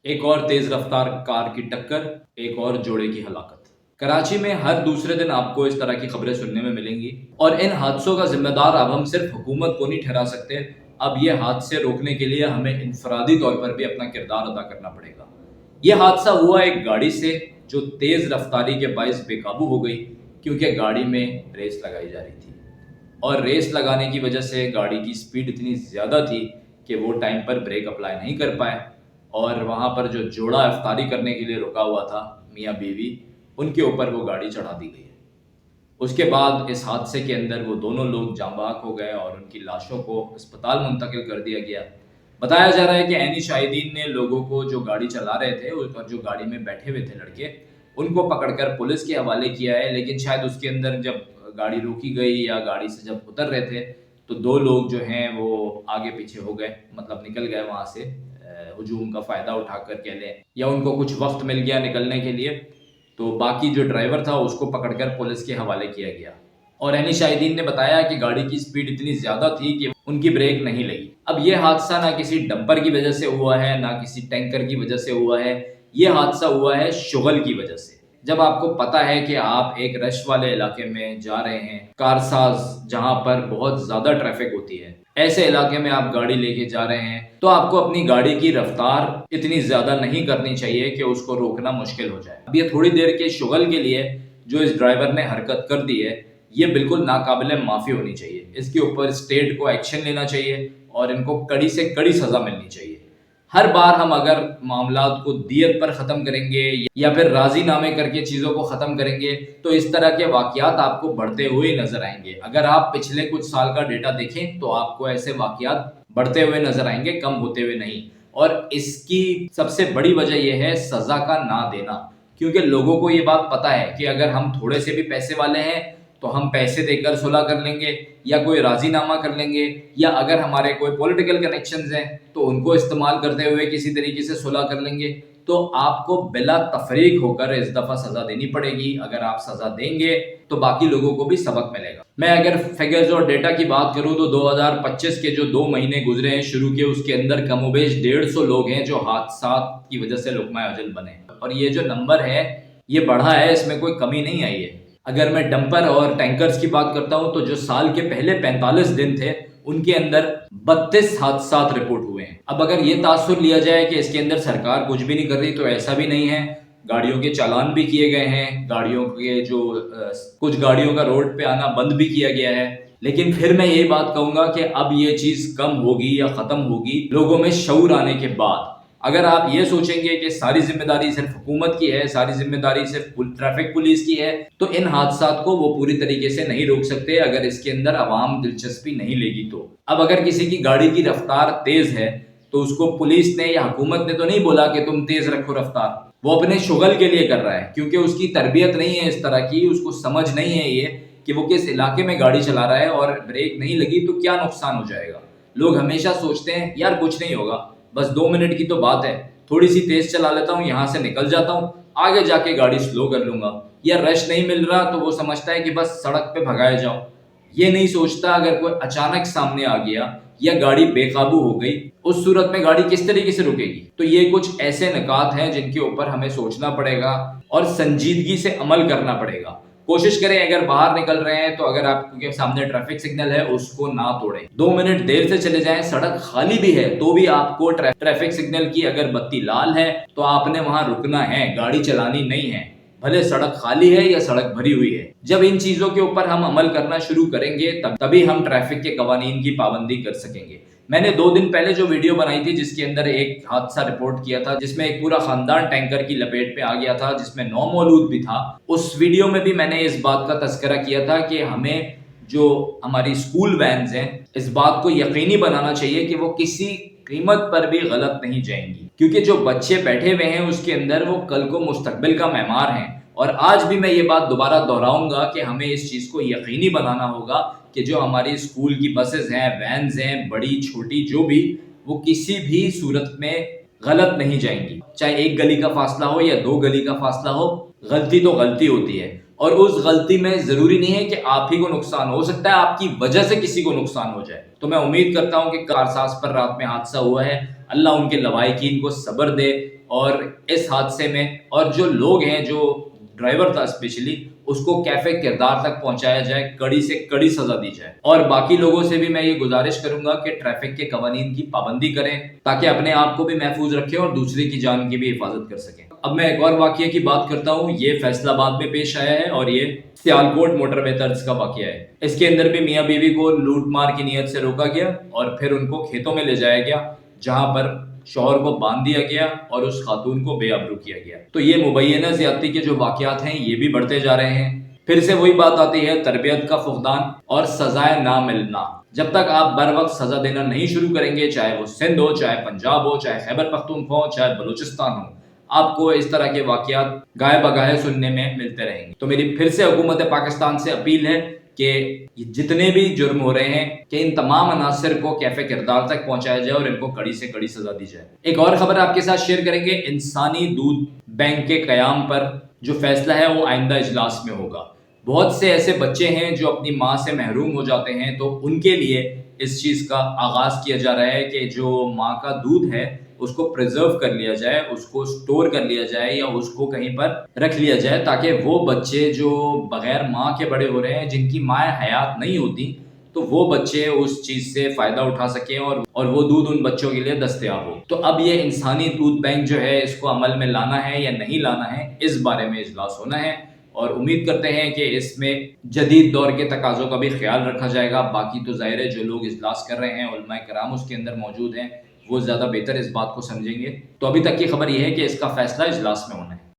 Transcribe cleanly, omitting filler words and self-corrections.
ایک اور تیز رفتار کار کی ٹکر، ایک اور جوڑے کی ہلاکت۔ کراچی میں ہر دوسرے دن آپ کو اس طرح کی خبریں سننے میں ملیں گی، اور ان حادثوں کا ذمہ دار اب ہم صرف حکومت کو نہیں ٹھہرا سکتے، اب یہ حادثے روکنے کے لیے ہمیں انفرادی طور پر بھی اپنا کردار ادا کرنا پڑے گا۔ یہ حادثہ ہوا ایک گاڑی سے جو تیز رفتاری کے باعث بے قابو ہو گئی، کیونکہ گاڑی میں ریس لگائی جا رہی تھی، اور ریس لگانے کی وجہ سے گاڑی کی سپیڈ اتنی زیادہ تھی کہ وہ ٹائم پر بریک اپلائی نہیں کر پائے، اور وہاں پر جو جوڑا افطاری کرنے کے لیے رکا ہوا تھا، میاں بیوی، ان کے اوپر وہ گاڑی چڑھا دی گئی ہے۔ اس کے بعد اس حادثے کے اندر وہ دونوں لوگ جاں بحق ہو گئے اور ان کی لاشوں کو اسپتال منتقل کر دیا گیا۔ بتایا جا رہا ہے کہ عینی شاہدین نے لوگوں کو جو گاڑی چلا رہے تھے اور جو گاڑی میں بیٹھے ہوئے تھے لڑکے، ان کو پکڑ کر پولیس کے حوالے کیا ہے، لیکن شاید اس کے اندر جب گاڑی روکی گئی یا گاڑی سے جب اتر رہے تھے تو دو لوگ جو ہیں وہ آگے پیچھے ہو گئے، مطلب نکل گئے وہاں سے، ہجوم کا فائدہ اٹھا کر کہہ لیں، یا ان کو کچھ وقت مل گیا نکلنے کے لیے، تو باقی جو ڈرائیور تھا اس کو پکڑ کر پولیس کے حوالے کیا گیا۔ اور عینی شاہدین نے بتایا کہ گاڑی کی سپیڈ اتنی زیادہ تھی کہ ان کی بریک نہیں لگی۔ اب یہ حادثہ نہ کسی ڈمپر کی وجہ سے ہوا ہے، نہ کسی ٹینکر کی وجہ سے ہوا ہے، یہ حادثہ ہوا ہے شغل کی وجہ سے۔ جب آپ کو پتہ ہے کہ آپ ایک رش والے علاقے میں جا رہے ہیں، کارساز جہاں پر بہت زیادہ ٹریفک ہوتی ہے، ایسے علاقے میں آپ گاڑی لے کے جا رہے ہیں، تو آپ کو اپنی گاڑی کی رفتار اتنی زیادہ نہیں کرنی چاہیے کہ اس کو روکنا مشکل ہو جائے۔ اب یہ تھوڑی دیر کے شغل کے لیے جو اس ڈرائیور نے حرکت کر دی ہے، یہ بالکل ناقابل معافی ہونی چاہیے۔ اس کے اوپر اسٹیٹ کو ایکشن لینا چاہیے اور ان کو کڑی سے کڑی سزا ملنی چاہیے۔ ہر بار ہم اگر معاملات کو دیت پر ختم کریں گے یا پھر راضی نامے کر کے چیزوں کو ختم کریں گے تو اس طرح کے واقعات آپ کو بڑھتے ہوئے نظر آئیں گے۔ اگر آپ پچھلے کچھ سال کا ڈیٹا دیکھیں تو آپ کو ایسے واقعات بڑھتے ہوئے نظر آئیں گے، کم ہوتے ہوئے نہیں۔ اور اس کی سب سے بڑی وجہ یہ ہے سزا کا نہ دینا، کیونکہ لوگوں کو یہ بات پتہ ہے کہ اگر ہم تھوڑے سے بھی پیسے والے ہیں تو ہم پیسے دے کر صلح کر لیں گے یا کوئی راضی نامہ کر لیں گے، یا اگر ہمارے کوئی پولیٹیکل کنیکشنز ہیں تو ان کو استعمال کرتے ہوئے کسی طریقے سے صلح کر لیں گے۔ تو آپ کو بلا تفریق ہو کر اس دفعہ سزا دینی پڑے گی۔ اگر آپ سزا دیں گے تو باقی لوگوں کو بھی سبق ملے گا۔ میں اگر فگرز اور ڈیٹا کی بات کروں تو 2025 کے جو 2 مہینے گزرے ہیں شروع کے، اس کے اندر کم و بیش 150 لوگ ہیں جو حادثات کی وجہ سے لقمہ اجل بنے، اور یہ جو نمبر ہے یہ بڑھا ہے، اس میں کوئی کمی نہیں آئی ہے۔ اگر میں ڈمپر اور ٹینکرز کی بات کرتا ہوں تو جو سال کے پہلے 45 دن تھے ان کے اندر 32 حادثات رپورٹ ہوئے ہیں۔ اب اگر یہ تاثر لیا جائے کہ اس کے اندر سرکار کچھ بھی نہیں کر رہی تو ایسا بھی نہیں ہے، گاڑیوں کے چالان بھی کیے گئے ہیں، گاڑیوں کے کچھ گاڑیوں کا روڈ پہ آنا بند بھی کیا گیا ہے، لیکن پھر میں یہی بات کہوں گا کہ اب یہ چیز کم ہوگی یا ختم ہوگی لوگوں میں شعور آنے کے بعد۔ اگر آپ یہ سوچیں گے کہ ساری ذمہ داری صرف حکومت کی ہے، ساری ذمہ داری صرف ٹریفک پولیس کی ہے، تو ان حادثات کو وہ پوری طریقے سے نہیں روک سکتے اگر اس کے اندر عوام دلچسپی نہیں لے گی تو۔ اب اگر کسی کی گاڑی کی رفتار تیز ہے تو اس کو پولیس نے یا حکومت نے تو نہیں بولا کہ تم تیز رکھو رفتار، وہ اپنے شغل کے لیے کر رہا ہے، کیونکہ اس کی تربیت نہیں ہے اس طرح کی، اس کو سمجھ نہیں ہے یہ کہ وہ کس علاقے میں گاڑی چلا رہا ہے، اور بریک نہیں لگی تو کیا نقصان ہو جائے گا۔ لوگ ہمیشہ سوچتے ہیں یار کچھ نہیں ہوگا، بس 2 منٹ کی تو بات ہے، تھوڑی سی تیز چلا لیتا ہوں، یہاں سے نکل جاتا ہوں، آگے جا کے گاڑی سلو کر لوں گا، یا رش نہیں مل رہا تو وہ سمجھتا ہے کہ بس سڑک پہ بھگائے جاؤ۔ یہ نہیں سوچتا اگر کوئی اچانک سامنے آ گیا یا گاڑی بے قابو ہو گئی، اس صورت میں گاڑی کس طریقے سے رکے گی۔ تو یہ کچھ ایسے نکات ہیں جن کے اوپر ہمیں سوچنا پڑے گا اور سنجیدگی سے عمل کرنا پڑے گا۔ کوشش کریں اگر باہر نکل رہے ہیں تو اگر آپ کے سامنے ٹریفک سگنل ہے اس کو نہ توڑیں، 2 منٹ دیر سے چلے جائیں، سڑک خالی بھی ہے تو بھی آپ کو ٹریفک سگنل کی اگر بتی لال ہے تو آپ نے وہاں رکنا ہے، گاڑی چلانی نہیں ہے، بھلے سڑک خالی ہے یا سڑک بھری ہوئی ہے۔ جب ان چیزوں کے اوپر ہم عمل کرنا شروع کریں گے تبھی ہم ٹریفک کے قوانین کی پابندی کر سکیں گے۔ میں نے 2 دن پہلے جو ویڈیو بنائی تھی جس کے اندر ایک حادثہ رپورٹ کیا تھا جس میں ایک پورا خاندان ٹینکر کی لپیٹ پہ آ گیا تھا، جس میں 9 مولود بھی تھا، اس ویڈیو میں بھی میں نے اس بات کا تذکرہ کیا تھا کہ ہمیں جو ہماری اسکول وینز ہیں اس بات کو یقینی بنانا چاہیے کہ وہ کسی قیمت پر بھی غلط نہیں جائیں گی، کیونکہ جو بچے بیٹھے ہوئے ہیں اس کے اندر وہ کل کو مستقبل کا معمار ہیں۔ اور آج بھی میں یہ بات دوبارہ دہراؤں گا کہ ہمیں اس چیز کو یقینی بنانا ہوگا کہ جو ہماری اسکول کی بسز ہیں، وینز ہیں، بڑی چھوٹی جو بھی، وہ کسی بھی صورت میں غلط نہیں جائیں گی، چاہے 1 گلی کا فاصلہ ہو یا 2 گلی کا فاصلہ ہو، غلطی تو غلطی ہوتی ہے، اور اس غلطی میں ضروری نہیں ہے کہ آپ ہی کو نقصان ہو سکتا ہے آپ کی وجہ سے کسی کو نقصان ہو جائے۔ تو میں امید کرتا ہوں کہ کارساز پر رات میں حادثہ ہوا ہے، اللہ ان کے لواحقین کو صبر دے اور اس حادثے میں اور جو لوگ ہیں، جو ڈرائیور تھا اسپیشلی، اس کو کیفے کردار تک پہنچایا جائے، کڑی سے کڑی سزا دی جائے۔ اور باقی لوگوں سے بھی میں یہ گزارش کروں گا کہ ٹریفک کے قوانین کی پابندی کریں تاکہ اپنے آپ کو بھی محفوظ رکھیں اور دوسرے کی جان کی بھی حفاظت کر سکیں۔ اب میں ایک اور واقعے کی بات کرتا ہوں، یہ فیصل آباد میں پیش آیا ہے اور یہ سیالکوٹ موٹر وے طرز کا واقعہ ہے۔ اس کے اندر بھی میاں بیوی کو لوٹ مار کی نیت سے روکا گیا اور پھر ان کو کھیتوں میں لے جایا گیا، جہاں پر شوہر کو باندھ دیا گیا اور اس خاتون کو بے آبرو کیا گیا۔ تو یہ مبینہ زیادتی کے جو واقعات ہیں یہ بھی بڑھتے جا رہے ہیں۔ پھر سے وہی بات آتی ہے، تربیت کا فقدان اور سزائے نہ ملنا۔ جب تک آپ بر وقت سزا دینا نہیں شروع کریں گے، چاہے وہ سندھ ہو، چاہے پنجاب ہو، چاہے خیبر پختونخوا ہو، چاہے بلوچستان ہو، آپ کو اس طرح کے واقعات گاہے بگاہے سننے میں ملتے رہیں گے۔ تو میری پھر سے حکومت پاکستان سے اپیل ہے کہ جتنے بھی جرم ہو رہے ہیں کہ ان تمام عناصر کو کیفے کردار تک پہنچایا جائے اور ان کو کڑی سے کڑی سزا دی جائے۔ ایک اور خبر آپ کے ساتھ شیئر کریں گے، انسانی دودھ بینک کے قیام پر جو فیصلہ ہے وہ آئندہ اجلاس میں ہوگا۔ بہت سے ایسے بچے ہیں جو اپنی ماں سے محروم ہو جاتے ہیں، تو ان کے لیے اس چیز کا آغاز کیا جا رہا ہے کہ جو ماں کا دودھ ہے اس کو پریزرو کر لیا جائے، اس کو سٹور کر لیا جائے یا اس کو کہیں پر رکھ لیا جائے، تاکہ وہ بچے جو بغیر ماں کے بڑے ہو رہے ہیں، جن کی ماں حیات نہیں ہوتی، تو وہ بچے اس چیز سے فائدہ اٹھا سکیں اور وہ دودھ ان بچوں کے لیے دستیاب ہو۔ تو اب یہ انسانی دودھ بینک جو ہے اس کو عمل میں لانا ہے یا نہیں لانا ہے، اس بارے میں اجلاس ہونا ہے، اور امید کرتے ہیں کہ اس میں جدید دور کے تقاضوں کا بھی خیال رکھا جائے گا۔ باقی تو ظاہر ہے جو لوگ اجلاس کر رہے ہیں، علماء کرام اس کے اندر موجود ہیں، وہ زیادہ بہتر اس بات کو سمجھیں گے۔ تو ابھی تک کی خبر یہ ہے کہ اس کا فیصلہ اجلاس میں ہونا ہے۔